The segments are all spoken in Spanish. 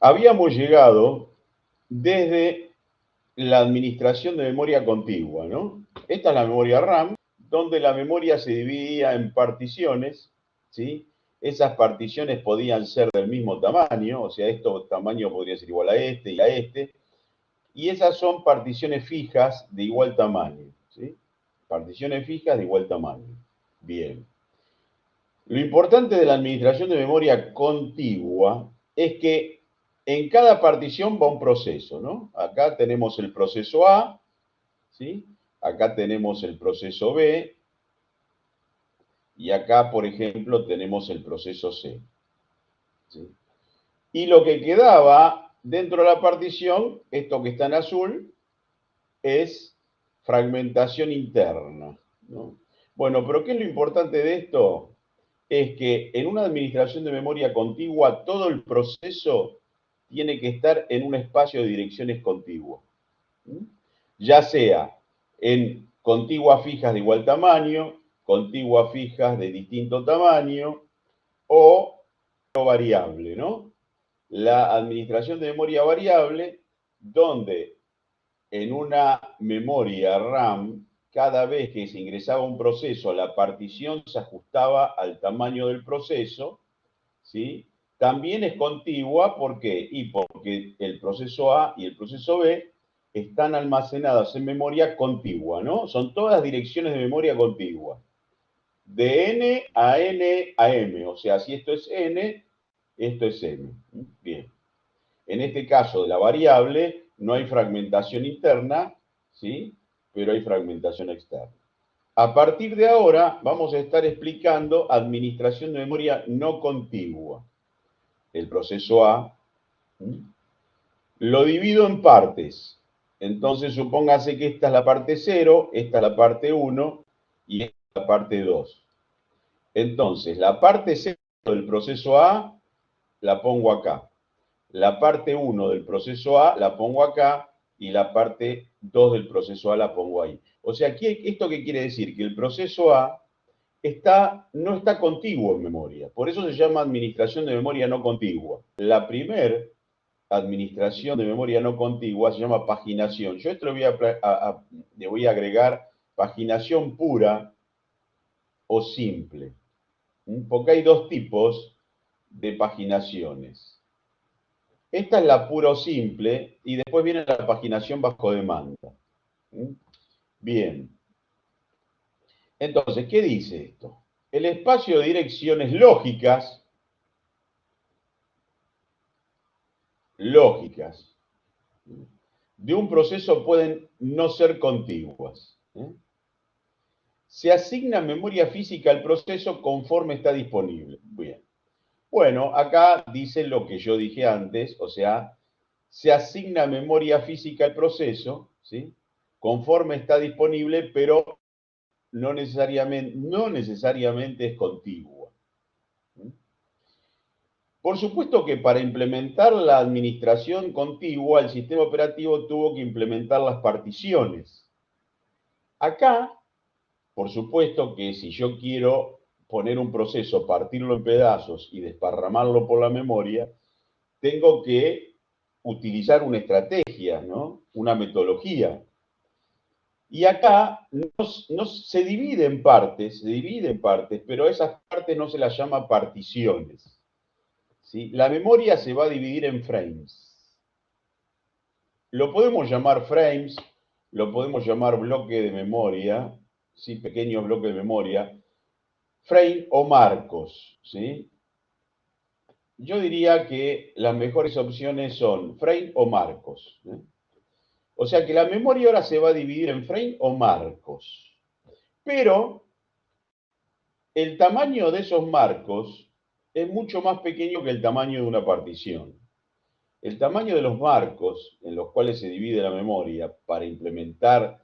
habíamos llegado desde la administración de memoria contigua, ¿no? Esta es la memoria RAM, donde la memoria se dividía en particiones, ¿sí? Esas particiones podían ser del mismo tamaño, o sea, este tamaño podría ser igual a este y a este, y esas son particiones fijas de igual tamaño, ¿sí? Particiones fijas de igual tamaño. Bien. Lo importante de la administración de memoria contigua es que en cada partición va un proceso, ¿no? Acá tenemos el proceso A, ¿sí? Acá tenemos el proceso B y acá, por ejemplo, tenemos el proceso C, ¿sí? Y lo que quedaba dentro de la partición, esto que está en azul, es fragmentación interna, ¿no? Bueno, pero ¿qué es lo importante de esto? Es que en una administración de memoria contigua todo el proceso tiene que estar en un espacio de direcciones contiguo, ya sea en contiguas fijas de igual tamaño, contiguas fijas de distinto tamaño o variable, ¿no? La administración de memoria variable, donde en una memoria RAM, cada vez que se ingresaba un proceso, la partición se ajustaba al tamaño del proceso, ¿sí? También es contigua, ¿por qué? Y porque el proceso A y el proceso B están almacenadas en memoria contigua, ¿no? Son todas direcciones de memoria contigua. De N a N a M, o sea, si esto es N, esto es M. Bien. En este caso de la variable, no hay fragmentación interna, ¿sí? Pero hay fragmentación externa. A partir de ahora, vamos a estar explicando administración de memoria no contigua. El proceso A, lo divido en partes. Entonces, supóngase que esta es la parte 0, esta es la parte 1 y esta es la parte 2. Entonces, la parte 0 del proceso A la pongo acá. La parte 1 del proceso A la pongo acá y la parte 2 del proceso A la pongo ahí. O sea, ¿esto qué quiere decir? Que el proceso A no está contiguo en memoria. Por eso se llama administración de memoria no contigua. La primera administración de memoria no contigua se llama paginación. Yo esto le voy a agregar paginación pura o simple. Porque hay dos tipos de paginaciones. Esta es la pura o simple y después viene la paginación bajo demanda. Bien. Entonces, ¿qué dice esto? El espacio de direcciones lógicas de un proceso pueden no ser contiguas. Se asigna memoria física al proceso conforme está disponible. Bien. Bueno, acá dice lo que yo dije antes, o sea, se asigna memoria física al proceso, ¿sí? Conforme está disponible, pero no necesariamente es contigua. Por supuesto que para implementar la administración contigua, el sistema operativo tuvo que implementar las particiones. Acá, por supuesto que si yo quiero poner un proceso, partirlo en pedazos y desparramarlo por la memoria, tengo que utilizar una estrategia, ¿no? Una metodología. Y acá no se divide en partes, pero a esas partes no se las llama particiones. ¿Sí? La memoria se va a dividir en frames. Lo podemos llamar frames, lo podemos llamar bloque de memoria, ¿sí? Pequeños bloques de memoria, frame o marcos, ¿sí? Yo diría que las mejores opciones son frame o marcos. O sea que la memoria ahora se va a dividir en frame o marcos. Pero el tamaño de esos marcos es mucho más pequeño que el tamaño de una partición. El tamaño de los marcos en los cuales se divide la memoria para implementar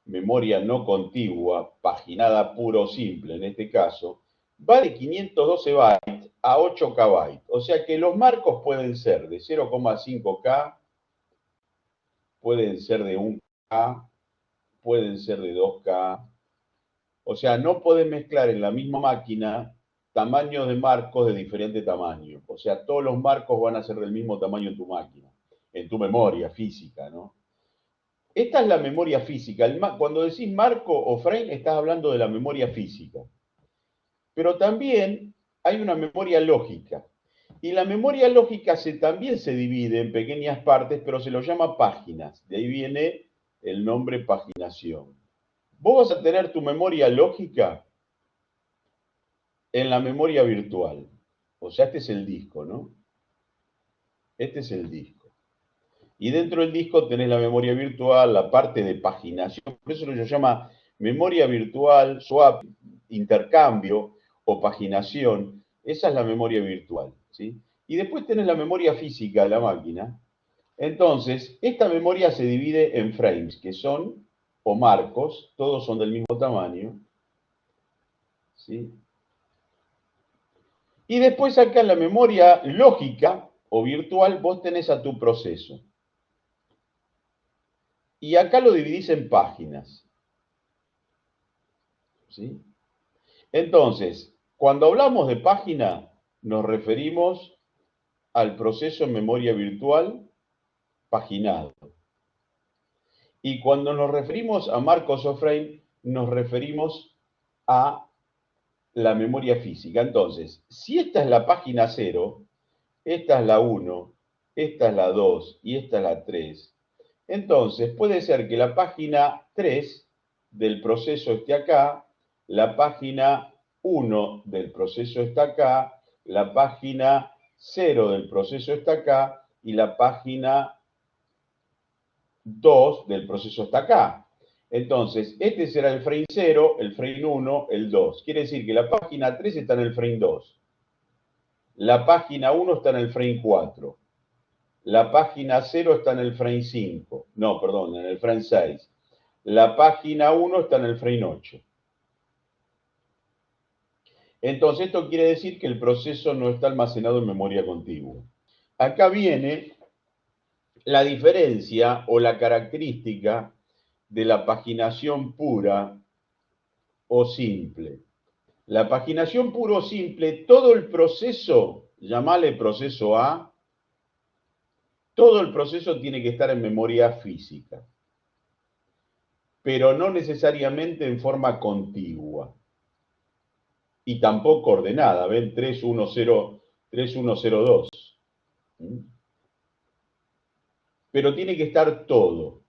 memoria no contigua, paginada puro o simple en este caso, va de 512 bytes a 8K bytes. O sea que los marcos pueden ser de 0,5K, pueden ser de 1K, pueden ser de 2K. O sea, no pueden mezclar en la misma máquina tamaños de marcos de diferente tamaño. O sea, todos los marcos van a ser del mismo tamaño en tu máquina, en tu memoria física, ¿no? Esta es la memoria física. Cuando decís marco o frame, estás hablando de la memoria física. Pero también hay una memoria lógica. Y la memoria lógica también se divide en pequeñas partes, pero se lo llama páginas. De ahí viene el nombre paginación. Vos vas a tener tu memoria lógica en la memoria virtual. O sea, este es el disco, ¿no? Este es el disco. Y dentro del disco tenés la memoria virtual, la parte de paginación. Por eso se llama memoria virtual, swap, intercambio o paginación. Esa es la memoria virtual, ¿sí? Y después tenés la memoria física de la máquina. Entonces, esta memoria se divide en frames, que son, o marcos, todos son del mismo tamaño, ¿sí? Y después acá en la memoria lógica o virtual vos tenés a tu proceso. Y acá lo dividís en páginas, ¿sí? Entonces, cuando hablamos de página, nos referimos al proceso en memoria virtual paginado. Y cuando nos referimos a marcos o frame, nos referimos a la memoria física. Entonces, si esta es la página 0, esta es la 1, esta es la 2 y esta es la 3, entonces puede ser que la página 3 del proceso esté acá, la página 1 del proceso está acá, la página 0 del proceso está acá y la página 2 del proceso está acá. Entonces, este será el frame 0, el frame 1, el 2. Quiere decir que la página 3 está en el frame 2. La página 1 está en el frame 4. La página 0 está en el frame 5. No, perdón, en el frame 6. La página 1 está en el frame 8. Entonces, esto quiere decir que el proceso no está almacenado en memoria contigua. Acá viene la diferencia o la característica de la paginación pura o simple. La paginación pura o simple, todo el proceso, llamale proceso A, todo el proceso tiene que estar en memoria física, pero no necesariamente en forma contigua y tampoco ordenada. ¿Ven? 310, 3102. Pero tiene que estar todo.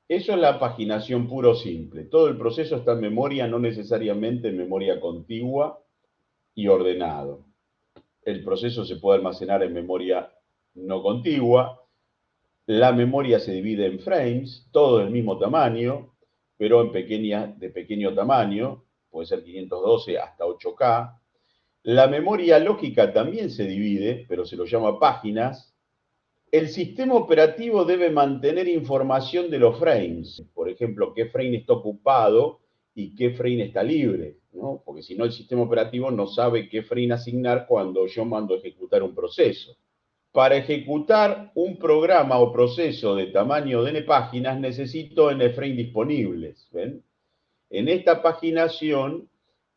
Eso es la paginación puro o simple. Todo el proceso está en memoria, no necesariamente en memoria contigua y ordenado. El proceso se puede almacenar en memoria no contigua. La memoria se divide en frames, todo del mismo tamaño, pero de pequeño tamaño, puede ser 512 hasta 8K. La memoria lógica también se divide, pero se lo llama páginas. El sistema operativo debe mantener información de los frames, por ejemplo, qué frame está ocupado y qué frame está libre, ¿no? Porque si no el sistema operativo no sabe qué frame asignar cuando yo mando a ejecutar un proceso. Para ejecutar un programa o proceso de tamaño de n páginas necesito n frame disponibles, ¿ven? En esta paginación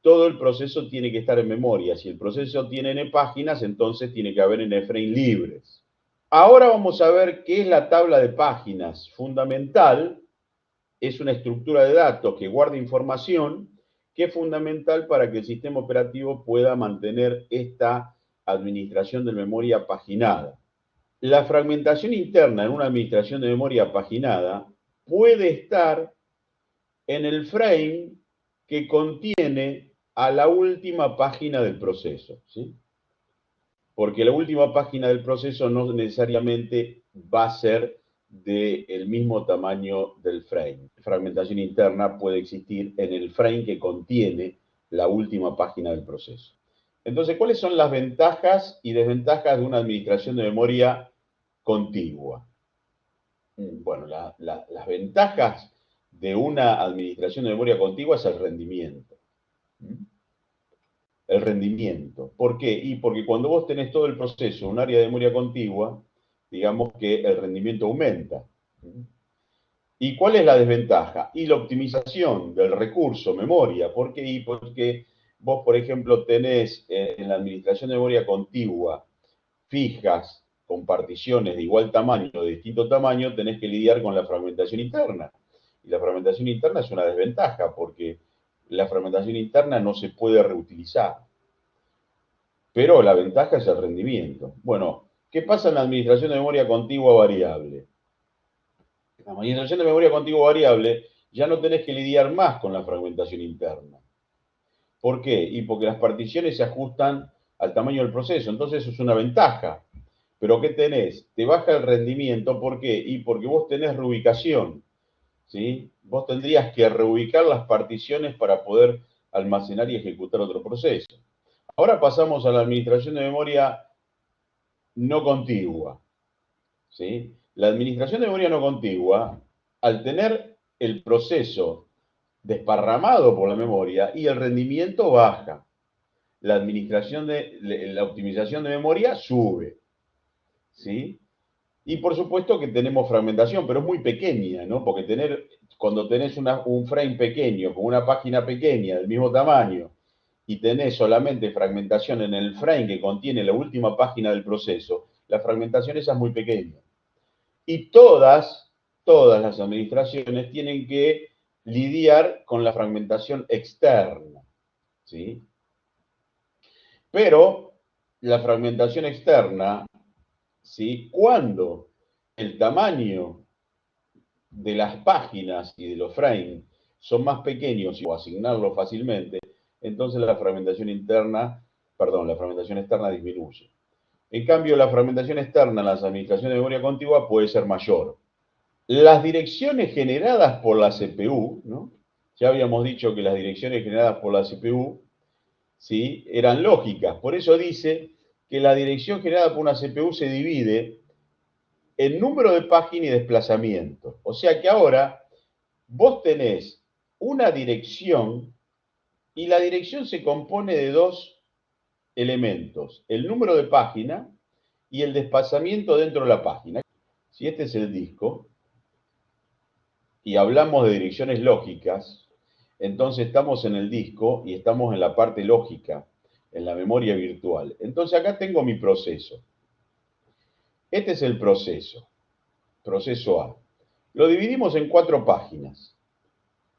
todo el proceso tiene que estar en memoria. Si el proceso tiene n páginas, entonces tiene que haber n frame libres. Ahora vamos a ver qué es la tabla de páginas. Fundamental es una estructura de datos que guarda información que es fundamental para que el sistema operativo pueda mantener esta administración de memoria paginada. La fragmentación interna en una administración de memoria paginada puede estar en el frame que contiene a la última página del proceso, ¿sí? Porque la última página del proceso no necesariamente va a ser del mismo tamaño del frame. Fragmentación interna puede existir en el frame que contiene la última página del proceso. Entonces, ¿cuáles son las ventajas y desventajas de una administración de memoria contigua? Bueno, las ventajas de una administración de memoria contigua es el rendimiento. El rendimiento. ¿Por qué? Y porque cuando vos tenés todo el proceso en un área de memoria contigua, digamos que el rendimiento aumenta. ¿Y cuál es la desventaja? Y la optimización del recurso memoria. ¿Por qué? Y porque vos, por ejemplo, tenés en la administración de memoria contigua fijas con particiones de igual tamaño o de distinto tamaño, tenés que lidiar con la fragmentación interna. Y la fragmentación interna es una desventaja porque la fragmentación interna no se puede reutilizar. Pero la ventaja es el rendimiento. Bueno, ¿qué pasa en la administración de memoria contigua variable? En la administración de memoria contigua variable ya no tenés que lidiar más con la fragmentación interna. ¿Por qué? Y porque las particiones se ajustan al tamaño del proceso, entonces eso es una ventaja. Pero ¿qué tenés? Te baja el rendimiento, ¿por qué? Y porque vos tenés reubicación, ¿sí? Vos tendrías que reubicar las particiones para poder almacenar y ejecutar otro proceso. Ahora pasamos a la administración de memoria no contigua, ¿sí? La administración de memoria no contigua, al tener el proceso desparramado por la memoria y el rendimiento baja, la optimización de memoria sube, ¿sí? Y por supuesto que tenemos fragmentación, pero es muy pequeña, ¿no? Porque cuando tenés un frame pequeño, con una página pequeña del mismo tamaño, y tenés solamente fragmentación en el frame que contiene la última página del proceso, la fragmentación esa es muy pequeña. Y todas las administraciones tienen que lidiar con la fragmentación externa, ¿sí? Pero la fragmentación externa, ¿sí? Cuando el tamaño de las páginas y de los frames son más pequeños o asignarlos fácilmente, entonces la fragmentación externa disminuye. En cambio, la fragmentación externa en las administraciones de memoria contigua puede ser mayor. Las direcciones generadas por la CPU, ¿no? Ya habíamos dicho que las direcciones generadas por la CPU, ¿sí? Eran lógicas. Por eso dice que la dirección generada por una CPU se divide en número de páginas y desplazamiento. O sea que ahora vos tenés una dirección y la dirección se compone de dos elementos, el número de página y el desplazamiento dentro de la página. Si este es el disco y hablamos de direcciones lógicas, entonces estamos en el disco y estamos en la parte lógica, en la memoria virtual. Entonces acá tengo mi proceso. Este es el proceso, proceso A. Lo dividimos en 4 páginas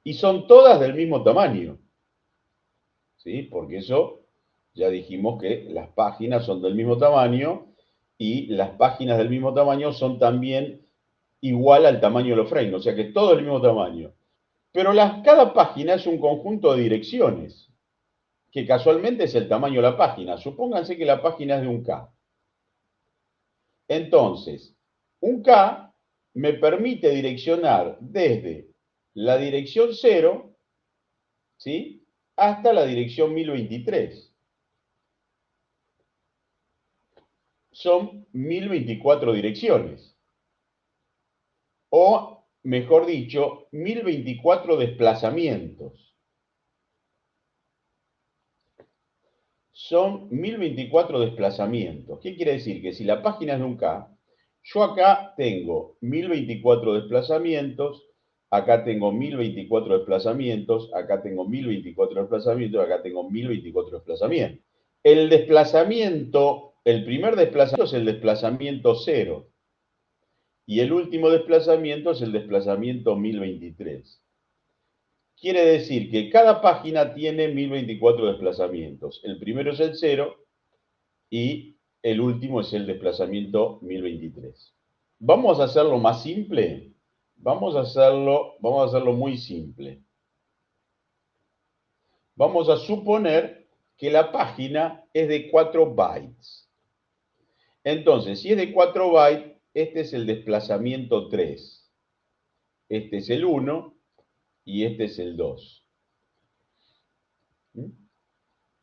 y son todas del mismo tamaño, ¿sí? Porque eso ya dijimos que las páginas son del mismo tamaño y las páginas del mismo tamaño son también igual al tamaño de los frames, o sea que todo el mismo tamaño. Pero cada página es un conjunto de direcciones, que casualmente es el tamaño de la página. Supónganse que la página es de un K. Entonces, un K me permite direccionar desde la dirección 0, ¿sí? Hasta la dirección 1023. Son 1024 direcciones. O, mejor dicho, 1024 desplazamientos. Son 1024 desplazamientos. ¿Qué quiere decir? Que si la página es de un K, yo acá tengo 1024 desplazamientos, acá tengo 1024 desplazamientos, acá tengo 1024 desplazamientos, acá tengo 1024 desplazamientos. El desplazamiento, el primer desplazamiento es el desplazamiento 0 y el último desplazamiento es el desplazamiento 1023. Quiere decir que cada página tiene 1024 desplazamientos. El primero es el 0 y el último es el desplazamiento 1023. Vamos a hacerlo más simple. Vamos a hacerlo muy simple. Vamos a suponer que la página es de 4 bytes. Entonces, si es de 4 bytes, este es el desplazamiento 3. Este es el 1 y este es el 2.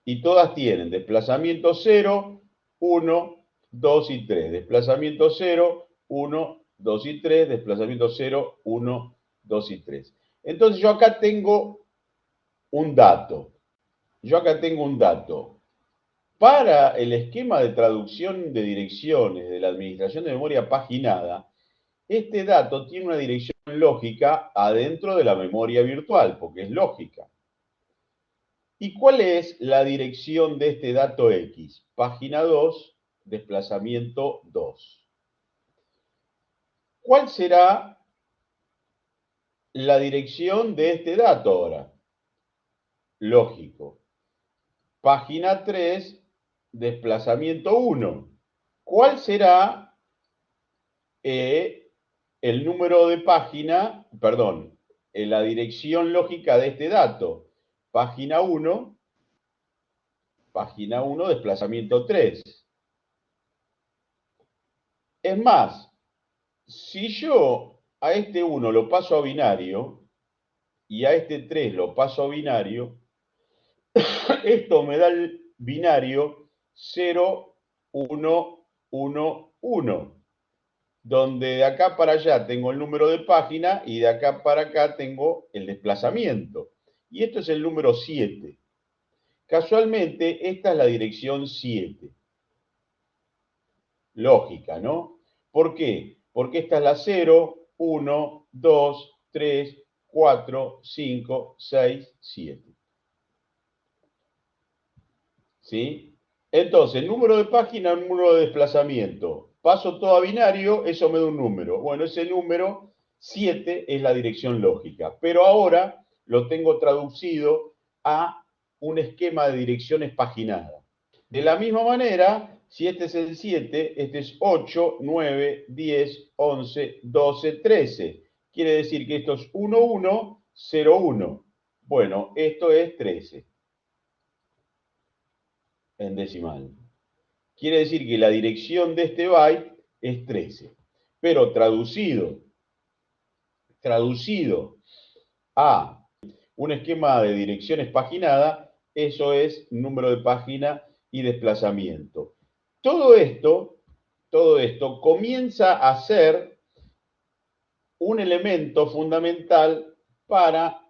Y todas tienen desplazamiento 0, 1, 2 y 3. Desplazamiento 0, 1, 2 y 3. Desplazamiento 0, 1, 2 y 3. Entonces yo acá tengo un dato. Para el esquema de traducción de direcciones de la administración de memoria paginada, este dato tiene una dirección lógica adentro de la memoria virtual, porque es lógica. ¿Y cuál es la dirección de este dato X? Página 2, desplazamiento 2. ¿Cuál será la dirección de este dato ahora? Lógico. Página 3, desplazamiento 1. ¿Cuál será el número de página, perdón, la dirección lógica de este dato? Página 1, desplazamiento 3. Es más, si yo a este 1 lo paso a binario y a este 3 lo paso a binario, esto me da el binario 0, 1, 1, 1, donde de acá para allá tengo el número de página y de acá para acá tengo el desplazamiento. Y esto es el número 7. Casualmente, esta es la dirección 7. Lógica, ¿no? ¿Por qué? Porque esta es la 0, 1, 2, 3, 4, 5, 6, 7. ¿Sí? Entonces, número de página, número de desplazamiento. Paso todo a binario, eso me da un número. Bueno, ese número 7 es la dirección lógica. Pero ahora lo tengo traducido a un esquema de direcciones paginadas. De la misma manera, si este es el 7, este es 8, 9, 10, 11, 12, 13. Quiere decir que esto es 1, 1, 0, 1. Bueno, esto es 13 en decimal. Quiere decir que la dirección de este byte es 13. Pero traducido a un esquema de direcciones paginada, eso es número de página y desplazamiento. Todo esto comienza a ser un elemento fundamental para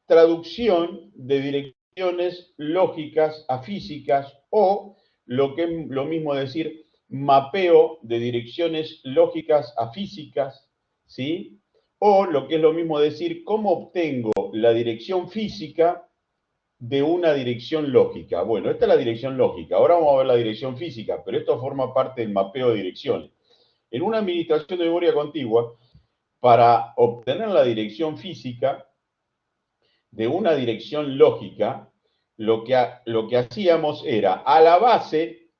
traducción de direcciones lógicas a físicas o lo que es lo mismo decir mapeo de direcciones lógicas a físicas, ¿sí? O lo que es lo mismo decir cómo obtengo la dirección física de una dirección lógica. Bueno, esta es la dirección lógica. Ahora vamos a ver la dirección física, pero esto forma parte del mapeo de direcciones. En una administración de memoria contigua, para obtener la dirección física de una dirección lógica, lo que hacíamos era a la base,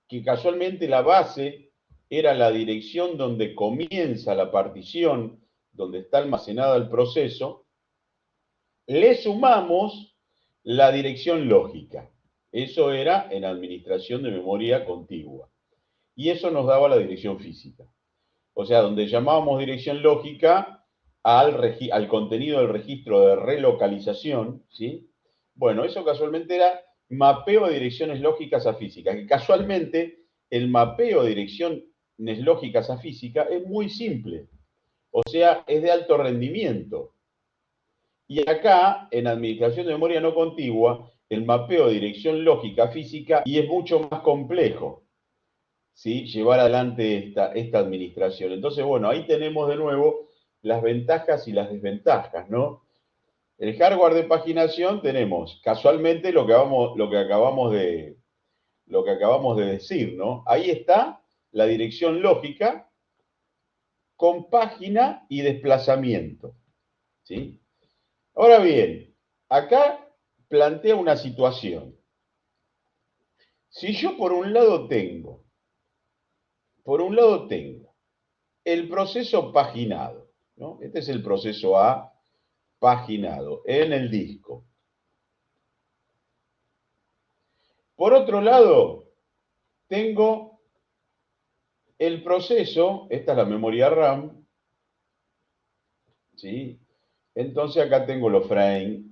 que casualmente la base era la dirección donde comienza la partición, donde está almacenado el proceso, le sumamos la dirección lógica. Eso era en administración de memoria contigua. Y eso nos daba la dirección física. O sea, donde llamábamos dirección lógica al contenido del registro de relocalización, ¿sí? Bueno, eso casualmente era mapeo de direcciones lógicas a físicas, que casualmente el mapeo de direcciones lógicas a física es muy simple, o sea, es de alto rendimiento. Y acá, en administración de memoria no contigua, el mapeo de dirección lógica física y es mucho más complejo, ¿sí? Llevar adelante esta administración. Entonces, bueno, ahí tenemos de nuevo las ventajas y las desventajas, ¿no? El hardware de paginación tenemos casualmente lo que acabamos de decir, ¿no? Ahí está la dirección lógica con página y desplazamiento, ¿sí? Ahora bien, acá plantea una situación. Si yo por un lado tengo el proceso paginado, ¿no? Este es el proceso A paginado en el disco. Por otro lado, tengo el proceso, esta es la memoria RAM, ¿sí? Entonces acá tengo los frames.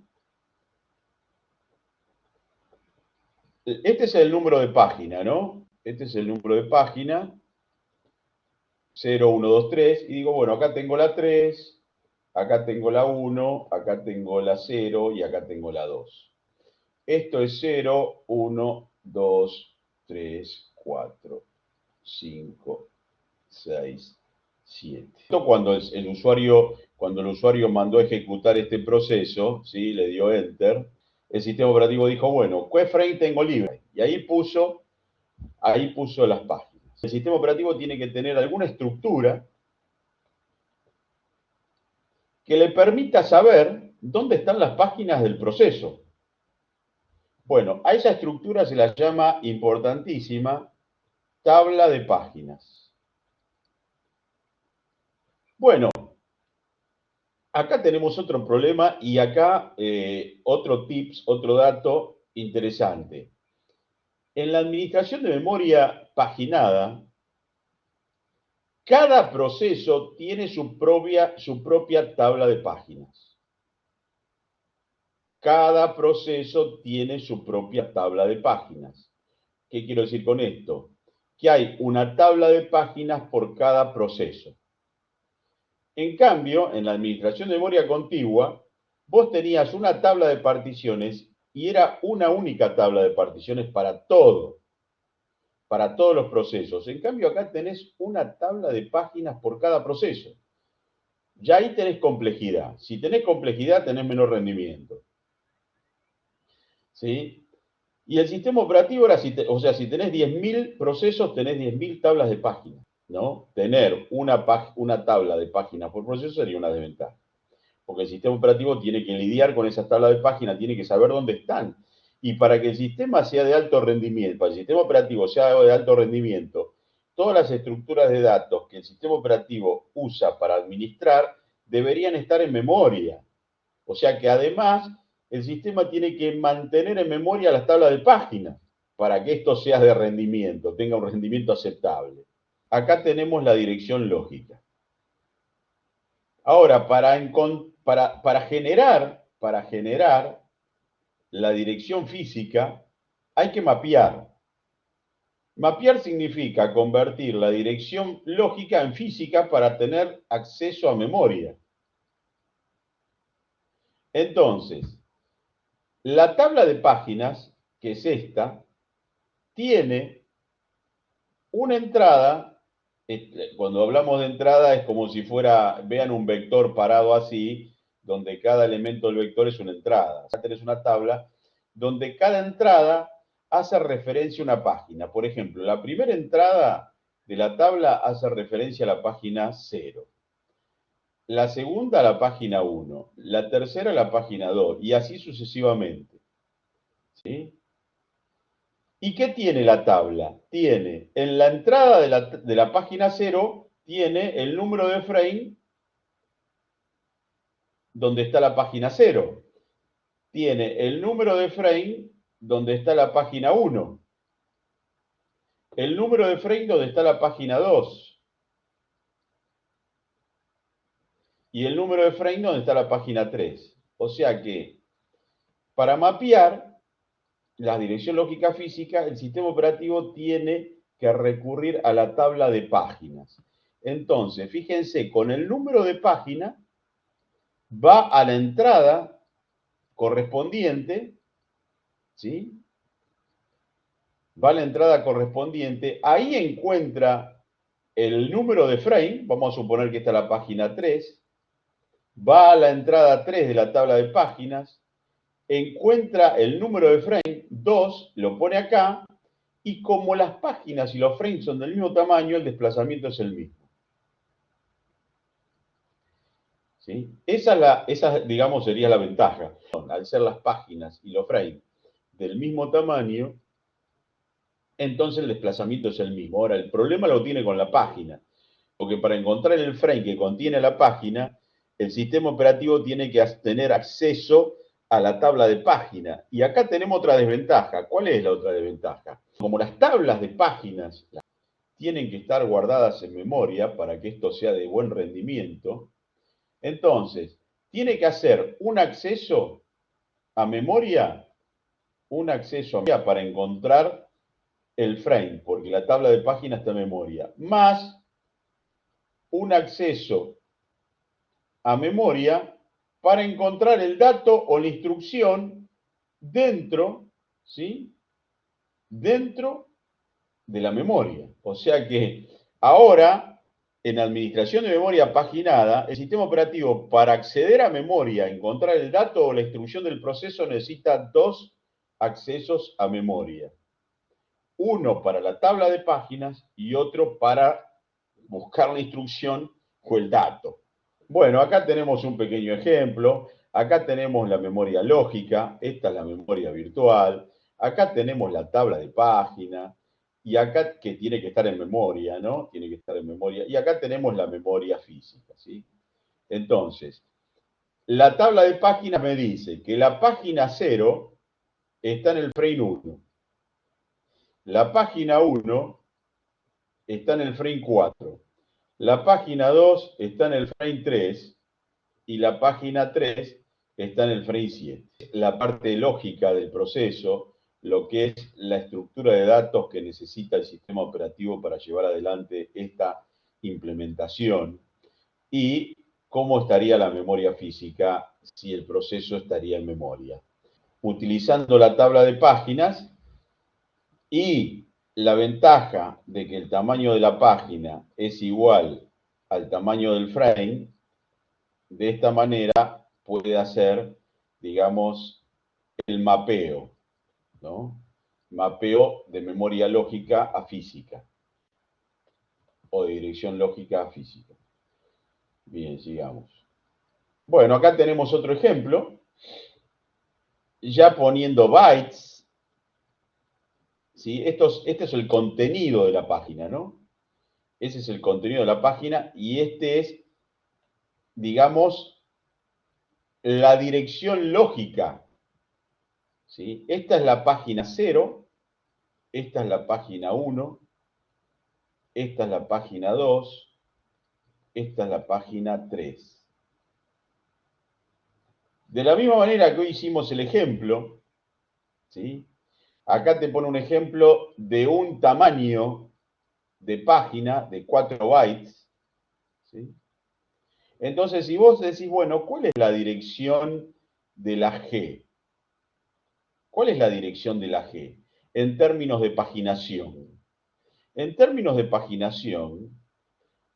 Este es el número de página, ¿no? Este es el número de página, 0, 1, 2, 3, y digo, bueno, acá tengo la 3, acá tengo la 1, acá tengo la 0 y acá tengo la 2. Esto es 0, 1, 2, 3, 4, 5, 6, 7. Esto cuando el usuario mandó a ejecutar este proceso, ¿sí? Le dio Enter, el sistema operativo dijo, bueno, ¿qué frame tengo libre? Y ahí puso las páginas. El sistema operativo tiene que tener alguna estructura que le permita saber dónde están las páginas del proceso. Bueno, a esa estructura se la llama importantísima tabla de páginas. Bueno, acá tenemos otro problema y acá otro tips, otro dato interesante. En la administración de memoria paginada, cada proceso tiene su propia tabla de páginas. Cada proceso tiene su propia tabla de páginas. ¿Qué quiero decir con esto? Que hay una tabla de páginas por cada proceso. En cambio, en la administración de memoria contigua, vos tenías una tabla de particiones y era una única tabla de particiones para todo, para todos los procesos. En cambio, acá tenés una tabla de páginas por cada proceso. Ya ahí tenés complejidad. Si tenés complejidad, tenés menor rendimiento. ¿Sí? Y el sistema operativo era, si tenés 10.000 procesos, tenés 10.000 tablas de páginas, ¿no? Tener una tabla de páginas por proceso sería una desventaja. Porque el sistema operativo tiene que lidiar con esas tablas de páginas, tiene que saber dónde están. Y para que el sistema sea de alto rendimiento, para que el sistema operativo sea de alto rendimiento, todas las estructuras de datos que el sistema operativo usa para administrar deberían estar en memoria. O sea que además el sistema tiene que mantener en memoria las tablas de páginas para que esto sea de rendimiento, tenga un rendimiento aceptable. Acá tenemos la dirección lógica. Ahora, para generar la dirección física, hay que mapear. Mapear significa convertir la dirección lógica en física para tener acceso a memoria. Entonces, la tabla de páginas, que es esta, tiene una entrada. Cuando hablamos de entrada es como si fuera, vean un vector parado así, donde cada elemento del vector es una entrada. Acá tenés una tabla donde cada entrada hace referencia a una página. Por ejemplo, la primera entrada de la tabla hace referencia a la página 0. La segunda a la página 1. La tercera a la página 2. Y así sucesivamente. ¿Sí? ¿Y qué tiene la tabla? Tiene en la entrada de la página 0, tiene el número de frame donde está la página 0. Tiene el número de frame donde está la página 1. El número de frame donde está la página 2. Y el número de frame donde está la página 3. O sea que para mapear la dirección lógica física, el sistema operativo tiene que recurrir a la tabla de páginas. Entonces, fíjense, con el número de página va a la entrada correspondiente, ¿sí? Va a la entrada correspondiente, ahí encuentra el número de frame, vamos a suponer que está la página 3, va a la entrada 3 de la tabla de páginas, encuentra el número de frame 2, lo pone acá, y como las páginas y los frames son del mismo tamaño, el desplazamiento es el mismo. ¿Sí? Esa, digamos, sería la ventaja. Al ser las páginas y los frames del mismo tamaño, entonces el desplazamiento es el mismo. Ahora, el problema lo tiene con la página, porque para encontrar el frame que contiene la página, el sistema operativo tiene que tener acceso a la tabla de página. Y acá tenemos otra desventaja. ¿Cuál es la otra desventaja? Como las tablas de páginas tienen que estar guardadas en memoria para que esto sea de buen rendimiento, entonces tiene que hacer un acceso a memoria, para encontrar el frame, porque la tabla de páginas está en memoria, más un acceso a memoria para encontrar el dato o la instrucción dentro, ¿sí? Dentro de la memoria. O sea que ahora en administración de memoria paginada, el sistema operativo para acceder a memoria, encontrar el dato o la instrucción del proceso necesita dos accesos a memoria. Uno para la tabla de páginas y otro para buscar la instrucción o el dato. Bueno, acá tenemos un pequeño ejemplo. Acá tenemos la memoria lógica, esta es la memoria virtual. Acá tenemos la tabla de página y acá que tiene que estar en memoria, ¿no? Tiene que estar en memoria. Y acá tenemos la memoria física, ¿sí? Entonces, la tabla de páginas me dice que la página 0 está en el frame 1. La página 1 está en el frame 4. La página 2 está en el frame 3 y la página 3 está en el frame 7. La parte lógica del proceso, lo que es la estructura de datos que necesita el sistema operativo para llevar adelante esta implementación y cómo estaría la memoria física si el proceso estaría en memoria. Utilizando la tabla de páginas y la ventaja de que el tamaño de la página es igual al tamaño del frame, de esta manera puede hacer, digamos, el mapeo, ¿no? Mapeo de memoria lógica a física o de dirección lógica a física. Bien, sigamos. Bueno, acá tenemos otro ejemplo, ya poniendo bytes, ¿sí? Este es el contenido de la página, ¿no? Ese es el contenido de la página y este es, digamos, la dirección lógica, ¿sí? Esta es la página 0, esta es la página 1, esta es la página 2, esta es la página 3. De la misma manera que hoy hicimos el ejemplo, ¿sí? Acá te pone un ejemplo de un tamaño de página de 4 bytes, ¿sí? Entonces, si vos decís, bueno, ¿cuál es la dirección de la G? ¿Cuál es la dirección de la G? En términos de paginación. En términos de paginación,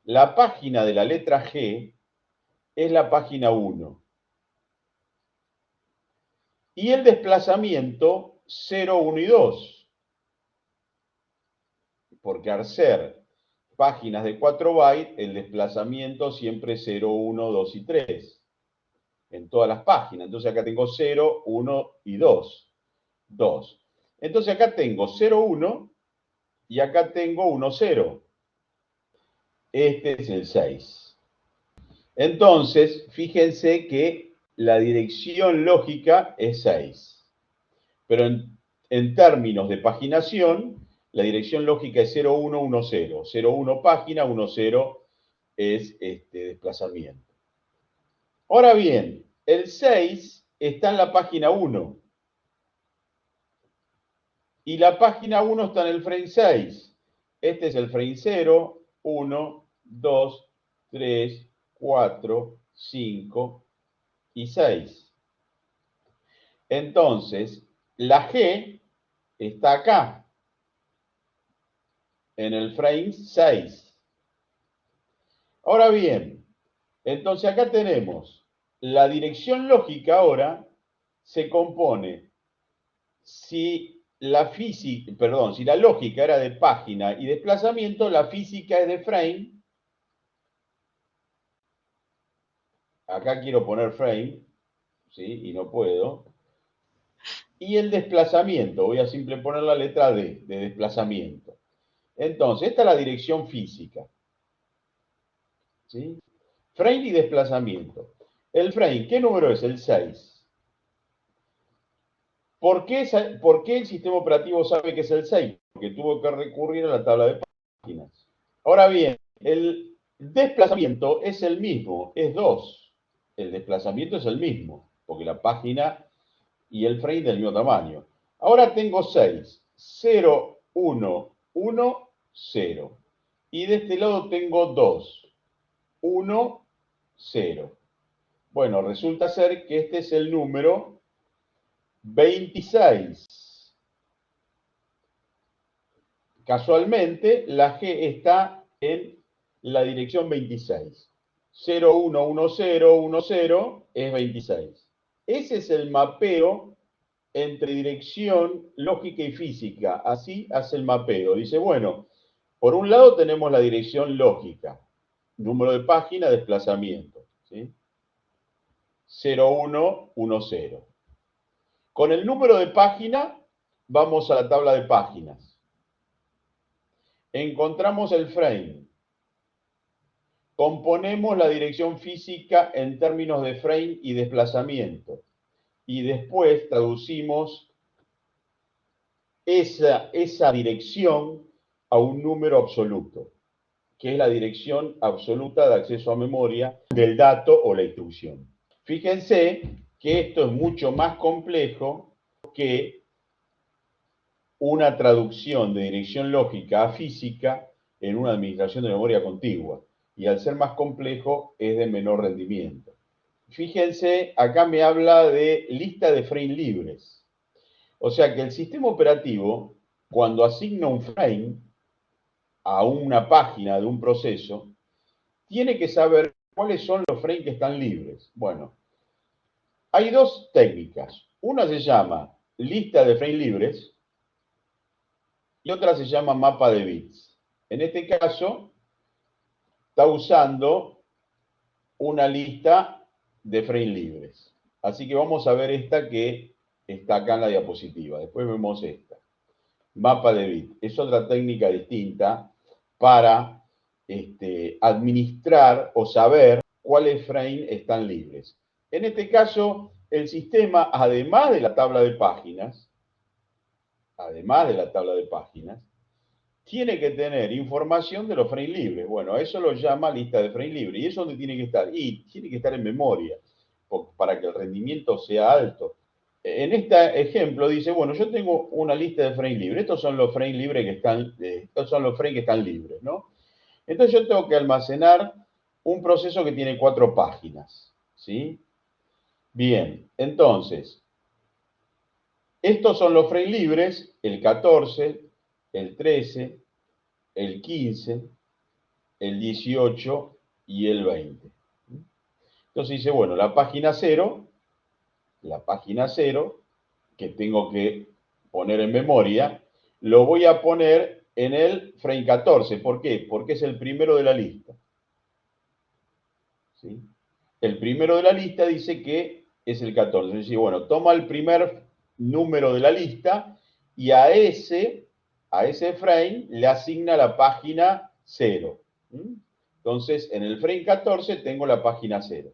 la página de la letra G es la página 1. Y el desplazamiento 0, 1 y 2. Porque al ser páginas de 4 bytes, el desplazamiento siempre es 0, 1, 2 y 3. En todas las páginas. Entonces acá tengo 0, 1 y 2. 2. Entonces acá tengo 0, 1 y acá tengo 1, 0. Este es el 6. Entonces, fíjense que la dirección lógica es 6. Pero en términos de paginación, la dirección lógica es 0, 1, 1, 0. 0, 1 página, 1, 0 es desplazamiento. Ahora bien, el 6 está en la página 1. Y la página 1 está en el frame 6. Este es el frame 0, 1, 2, 3, 4, 5 y 6. Entonces, la G está acá, en el frame 6. Ahora bien, entonces acá tenemos la dirección lógica ahora se compone si la física, perdón, si la lógica era de página y desplazamiento, la física es de frame. Acá quiero poner frame, ¿sí? Y no puedo. Y el desplazamiento, voy a simple poner la letra D, de desplazamiento. Entonces, esta es la dirección física, ¿sí? Frame y desplazamiento. El frame, ¿qué número es? El 6. ¿Por qué el sistema operativo sabe que es el 6? Porque tuvo que recurrir a la tabla de páginas. Ahora bien, el desplazamiento es el mismo, es 2. El desplazamiento es el mismo, porque la página y el frame del mismo tamaño. Ahora tengo 6. 0, 1, 1, 0. Y de este lado tengo 2. 1, 0. Bueno, resulta ser que este es el número 26. Casualmente, la G está en la dirección 26. 011010 es 26. Ese es el mapeo entre dirección lógica y física. Así hace el mapeo. Dice, bueno, por un lado tenemos la dirección lógica, número de página, desplazamiento, ¿sí? 0110. Con el número de página vamos a la tabla de páginas. Encontramos el frame. Componemos la dirección física en términos de frame y desplazamiento. Y después traducimos esa dirección a un número absoluto, que es la dirección absoluta de acceso a memoria del dato o la instrucción. Fíjense que esto es mucho más complejo que una traducción de dirección lógica a física en una administración de memoria contigua. Y al ser más complejo es de menor rendimiento. Fíjense, acá me habla de lista de frames libres. O sea que el sistema operativo, cuando asigna un frame a una página de un proceso, tiene que saber cuáles son los frames que están libres. Bueno, hay dos técnicas. Una se llama lista de frames libres y otra se llama mapa de bits. En este caso, está usando una lista de frames libres. Así que vamos a ver esta que está acá en la diapositiva. Después vemos esta. Mapa de bits. Es otra técnica distinta para administrar o saber cuáles frames están libres. En este caso, el sistema, además de la tabla de páginas, tiene que tener información de los frames libres. Bueno, eso lo llama lista de frames libres. ¿Y eso dónde tiene que estar? Y tiene que estar en memoria, para que el rendimiento sea alto. En este ejemplo dice, bueno, yo tengo una lista de frames libres. Estos son los frames libres que están, estos son los frames que están libres, ¿no? Entonces yo tengo que almacenar un proceso que tiene 4 páginas, ¿sí? Bien, entonces, estos son los frames libres, el 14, el 13, el 15, el 18 y el 20. Entonces dice, bueno, la página 0, que tengo que poner en memoria, lo voy a poner en el frame 14. ¿Por qué? Porque es el primero de la lista. ¿Sí? El primero de la lista dice que es el 14. Dice, bueno, toma el primer número de la lista y a ese frame le asigna la página 0. Entonces, en el frame 14 tengo la página 0.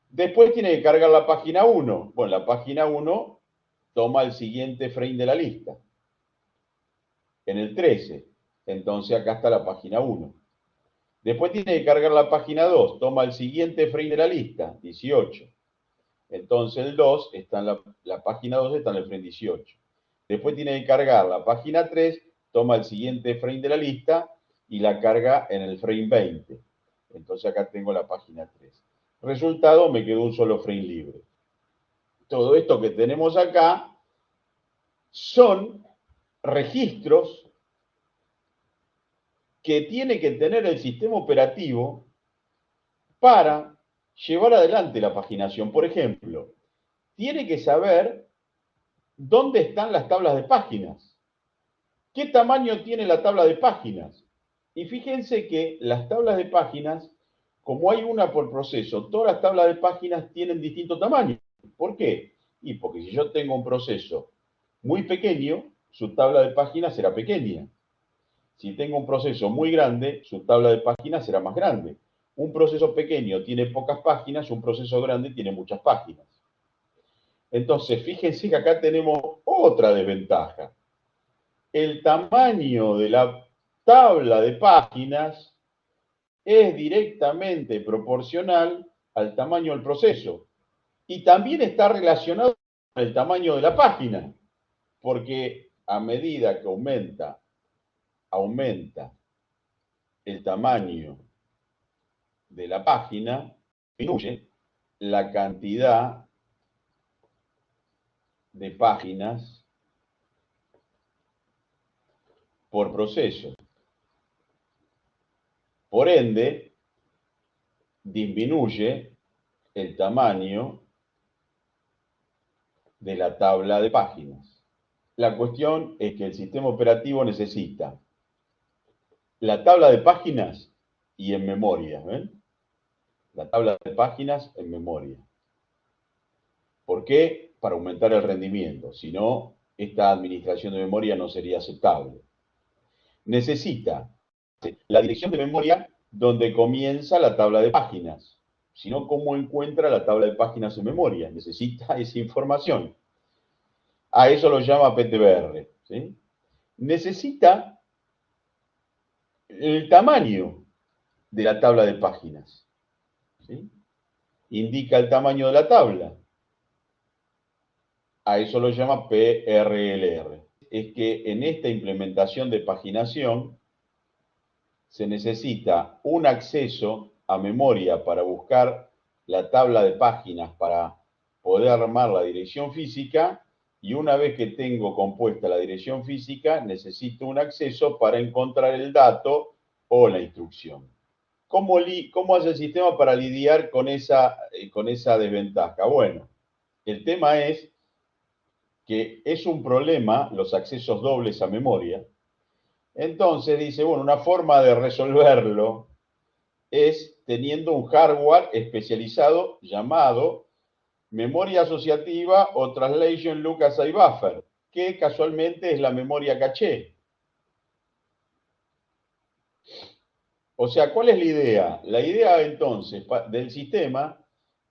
Después tiene que cargar la página 1. Bueno, la página 1 toma el siguiente frame de la lista. En el 13. Entonces acá está la página 1. Después tiene que cargar la página 2. Toma el siguiente frame de la lista, 18. Entonces el 2 está en la página 2 está en el frame 18. Después tiene que cargar la página 3. Toma el siguiente frame de la lista y la carga en el frame 20. Entonces acá tengo la página 3. Resultado, me quedó un solo frame libre. Todo esto que tenemos acá son registros que tiene que tener el sistema operativo para llevar adelante la paginación. Por ejemplo, tiene que saber dónde están las tablas de páginas. ¿Qué tamaño tiene la tabla de páginas? Y fíjense que las tablas de páginas, como hay una por proceso, todas las tablas de páginas tienen distinto tamaño. ¿Por qué? Y porque si yo tengo un proceso muy pequeño, su tabla de páginas será pequeña. Si tengo un proceso muy grande, su tabla de páginas será más grande. Un proceso pequeño tiene pocas páginas, un proceso grande tiene muchas páginas. Entonces, fíjense que acá tenemos otra desventaja. El tamaño de la tabla de páginas es directamente proporcional al tamaño del proceso. Y también está relacionado con el tamaño de la página, porque a medida que aumenta el tamaño de la página, disminuye la cantidad de páginas por proceso. Por ende, disminuye el tamaño de la tabla de páginas. La cuestión es que el sistema operativo necesita la tabla de páginas y en memoria, ¿ven? La tabla de páginas en memoria. ¿Por qué? Para aumentar el rendimiento. Si no, esta administración de memoria no sería aceptable. Necesita la dirección de memoria donde comienza la tabla de páginas. Si no, ¿cómo encuentra la tabla de páginas en memoria? Necesita esa información. A eso lo llama PTBR. ¿Sí? Necesita el tamaño de la tabla de páginas. ¿Sí? Indica el tamaño de la tabla. A eso lo llama PRLR. Es que en esta implementación de paginación se necesita un acceso a memoria para buscar la tabla de páginas para poder armar la dirección física, y una vez que tengo compuesta la dirección física, necesito un acceso para encontrar el dato o la instrucción. ¿Cómo hace el sistema para lidiar con esa desventaja? Bueno, el tema es que es un problema los accesos dobles a memoria. Entonces dice, bueno, una forma de resolverlo es teniendo un hardware especializado llamado memoria asociativa o Translation Look Aside Buffer, que casualmente es la memoria caché. O sea, ¿cuál es la idea? La idea entonces del sistema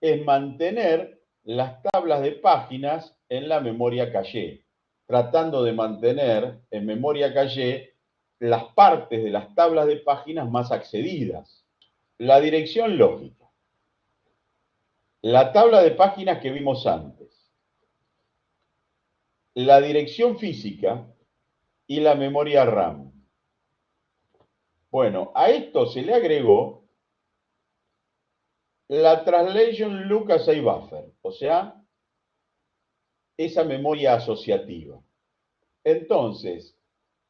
es mantener las tablas de páginas en la memoria caché, tratando de mantener en memoria caché las partes de las tablas de páginas más accedidas. La dirección lógica, la tabla de páginas que vimos antes, la dirección física y la memoria RAM. Bueno, a esto se le agregó la Translation Look Aside Buffer, o sea, esa memoria asociativa. Entonces,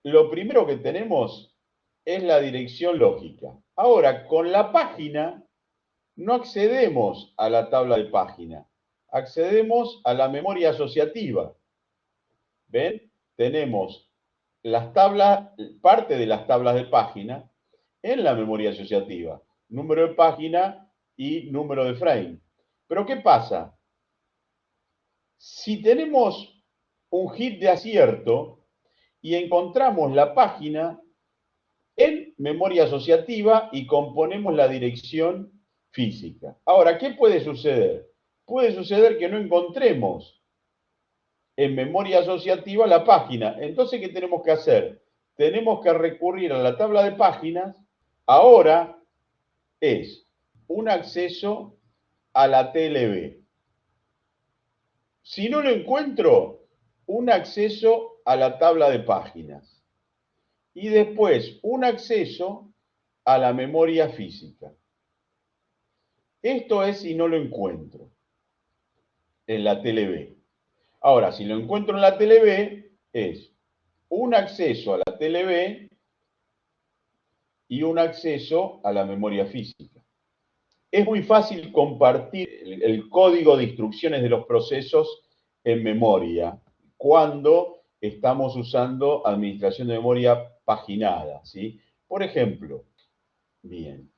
lo primero que tenemos es la dirección lógica. Ahora, con la página no accedemos a la tabla de página, accedemos a la memoria asociativa. ¿Ven? Tenemos las tablas, parte de las tablas de página en la memoria asociativa, número de página y número de frame. Pero ¿qué pasa? Si tenemos un hit de acierto y encontramos la página en memoria asociativa y componemos la dirección física. Ahora, ¿qué puede suceder? Puede suceder que no encontremos en memoria asociativa la página. Entonces, ¿qué tenemos que hacer? Tenemos que recurrir a la tabla de páginas. Ahora es un acceso a la TLB. Si no lo encuentro, un acceso a la tabla de páginas. Y después un acceso a la memoria física. Esto es si no lo encuentro en la TLB. Ahora, si lo encuentro en la TLB, es un acceso a la TLB y un acceso a la memoria física. Es muy fácil compartir el código de instrucciones de los procesos en memoria cuando estamos usando administración de memoria paginada, ¿sí? Por ejemplo, bien.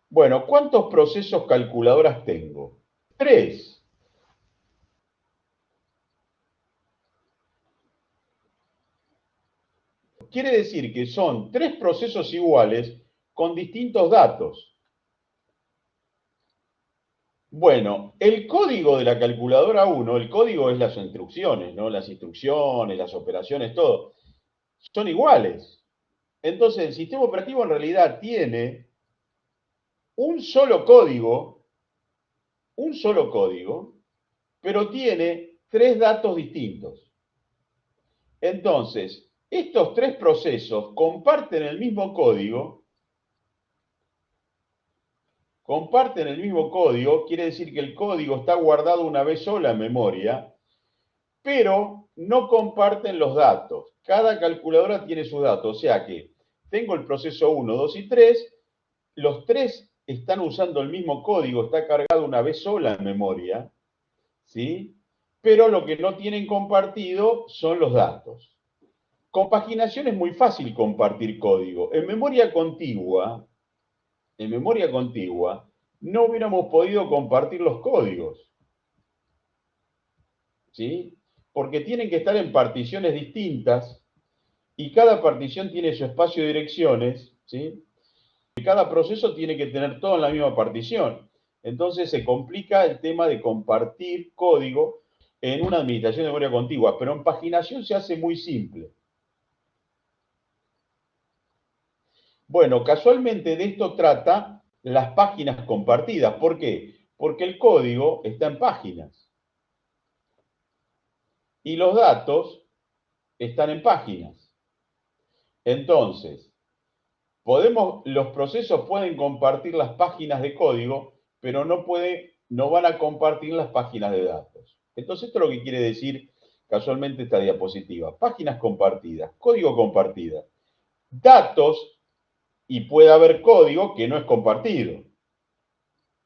Bueno, ¿cuántos procesos calculadoras tengo? 3. Quiere decir que son 3 procesos iguales con distintos datos. Bueno, el código de la calculadora 1, el código es las instrucciones, ¿no? Las instrucciones, las operaciones, todo, son iguales. Entonces, el sistema operativo en realidad tiene un solo código, pero tiene 3 datos distintos. Entonces, estos 3 procesos comparten el mismo código, quiere decir que el código está guardado una vez sola en memoria, pero no comparten los datos. Cada calculadora tiene sus datos, o sea que tengo el proceso 1, 2 y 3, los tres están usando el mismo código, está cargado una vez sola en memoria, ¿sí? Pero lo que no tienen compartido son los datos. Con paginación es muy fácil compartir código. En memoria contigua, no hubiéramos podido compartir los códigos, ¿sí? Porque tienen que estar en particiones distintas y cada partición tiene su espacio de direcciones, ¿sí? Y cada proceso tiene que tener todo en la misma partición. Entonces se complica el tema de compartir código en una administración de memoria contigua, pero en paginación se hace muy simple. Bueno, casualmente de esto trata las páginas compartidas. ¿Por qué? Porque el código está en páginas y los datos están en páginas. Entonces, los procesos pueden compartir las páginas de código, pero no van a compartir las páginas de datos. Entonces, esto es lo que quiere decir casualmente esta diapositiva. Páginas compartidas, código compartida, datos, y puede haber código que no es compartido,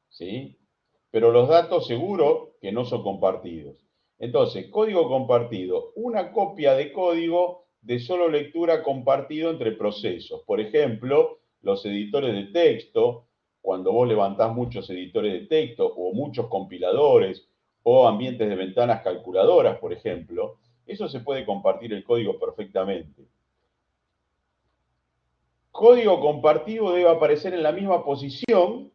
¿sí? Pero los datos seguro que no son compartidos. Entonces, código compartido, una copia de código de solo lectura compartido entre procesos. Por ejemplo, los editores de texto, cuando vos levantás muchos editores de texto o muchos compiladores o ambientes de ventanas calculadoras, por ejemplo, eso se puede compartir el código perfectamente. Código compartido debe aparecer en la misma posición,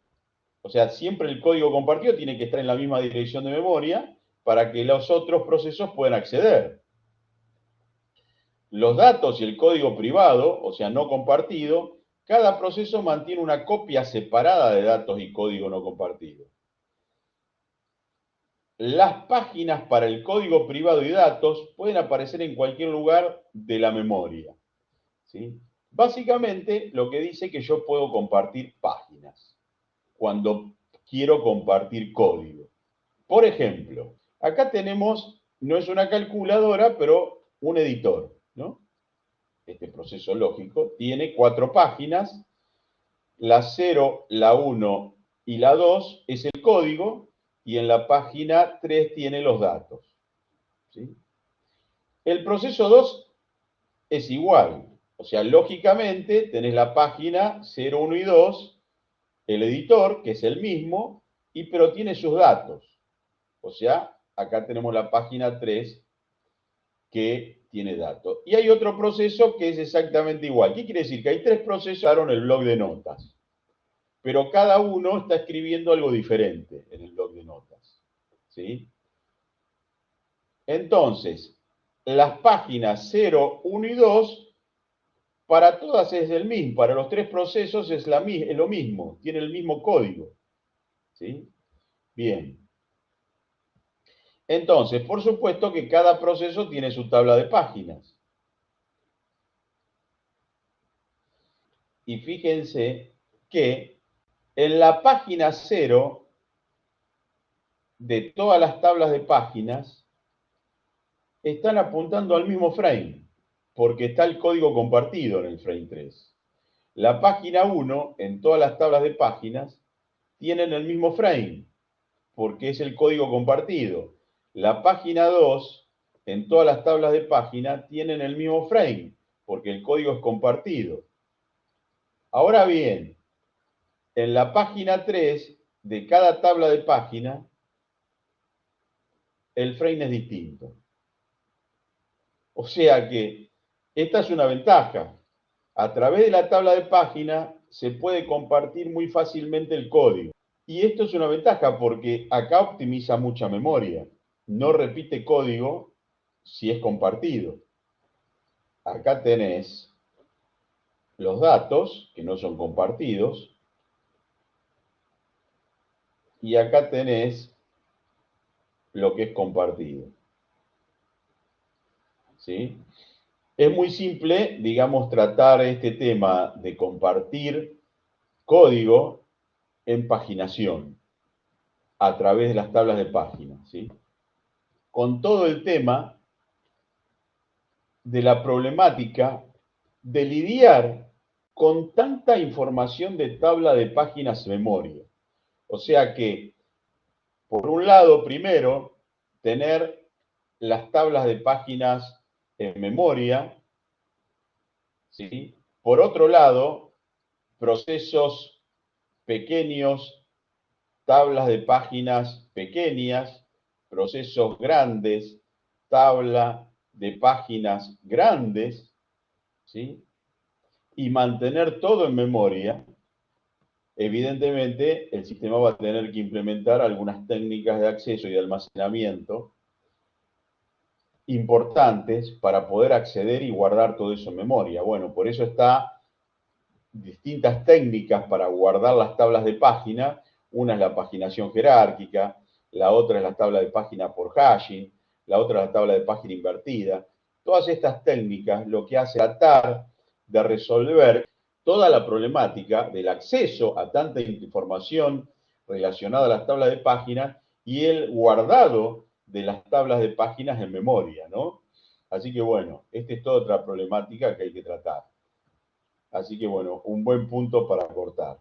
o sea, siempre el código compartido tiene que estar en la misma dirección de memoria para que los otros procesos puedan acceder. Los datos y el código privado, o sea, no compartido, cada proceso mantiene una copia separada de datos y código no compartido. Las páginas para el código privado y datos pueden aparecer en cualquier lugar de la memoria, ¿sí? Básicamente, lo que dice que yo puedo compartir páginas cuando quiero compartir código. Por ejemplo, acá tenemos, no es una calculadora, pero un editor, ¿no? Este proceso lógico tiene 4 páginas, la 0, la 1 y la 2 es el código, y en la página 3 tiene los datos, ¿sí? El proceso 2 es igual, o sea, lógicamente tenés la página 0, 1 y 2, el editor, que es el mismo, pero tiene sus datos. O sea, acá tenemos la página 3 que tiene datos. Y hay otro proceso que es exactamente igual. ¿Qué quiere decir? Que hay 3 procesos en el bloc de notas, pero cada uno está escribiendo algo diferente en el bloc de notas, ¿sí? Entonces, las páginas 0, 1 y 2, para todas es el mismo, para los 3 procesos es lo mismo, tiene el mismo código, ¿sí? Bien. Entonces, por supuesto que cada proceso tiene su tabla de páginas. Y fíjense que en la página 0 de todas las tablas de páginas están apuntando al mismo frame, porque está el código compartido en el frame 3. La página 1 en todas las tablas de páginas tienen el mismo frame, porque es el código compartido. La página 2 en todas las tablas de página tienen el mismo frame, porque el código es compartido. Ahora bien, en la página 3 de cada tabla de página, el frame es distinto. O sea que esta es una ventaja. A través de la tabla de página se puede compartir muy fácilmente el código. Y esto es una ventaja porque acá optimiza mucha memoria. No repite código si es compartido. Acá tenés los datos, que no son compartidos, y acá tenés lo que es compartido, ¿sí? Es muy simple, digamos, tratar este tema de compartir código en paginación a través de las tablas de páginas, ¿sí? Con todo el tema de la problemática de lidiar con tanta información de tabla de páginas memoria. O sea que, por un lado, primero, tener las tablas de páginas en memoria, ¿sí? Por otro lado, procesos pequeños, tablas de páginas pequeñas, procesos grandes, tabla de páginas grandes, ¿sí? Y mantener todo en memoria. Evidentemente, el sistema va a tener que implementar algunas técnicas de acceso y de almacenamiento importantes para poder acceder y guardar todo eso en memoria. Bueno, por eso está distintas técnicas para guardar las tablas de página. Una es la paginación jerárquica, la otra es la tabla de página por hashing, la otra es la tabla de página invertida. Todas estas técnicas lo que hace es tratar de resolver toda la problemática del acceso a tanta información relacionada a las tablas de página y el guardado de las tablas de páginas en memoria, ¿no? Así que bueno, esta es toda otra problemática que hay que tratar. Así que bueno, un buen punto para cortar.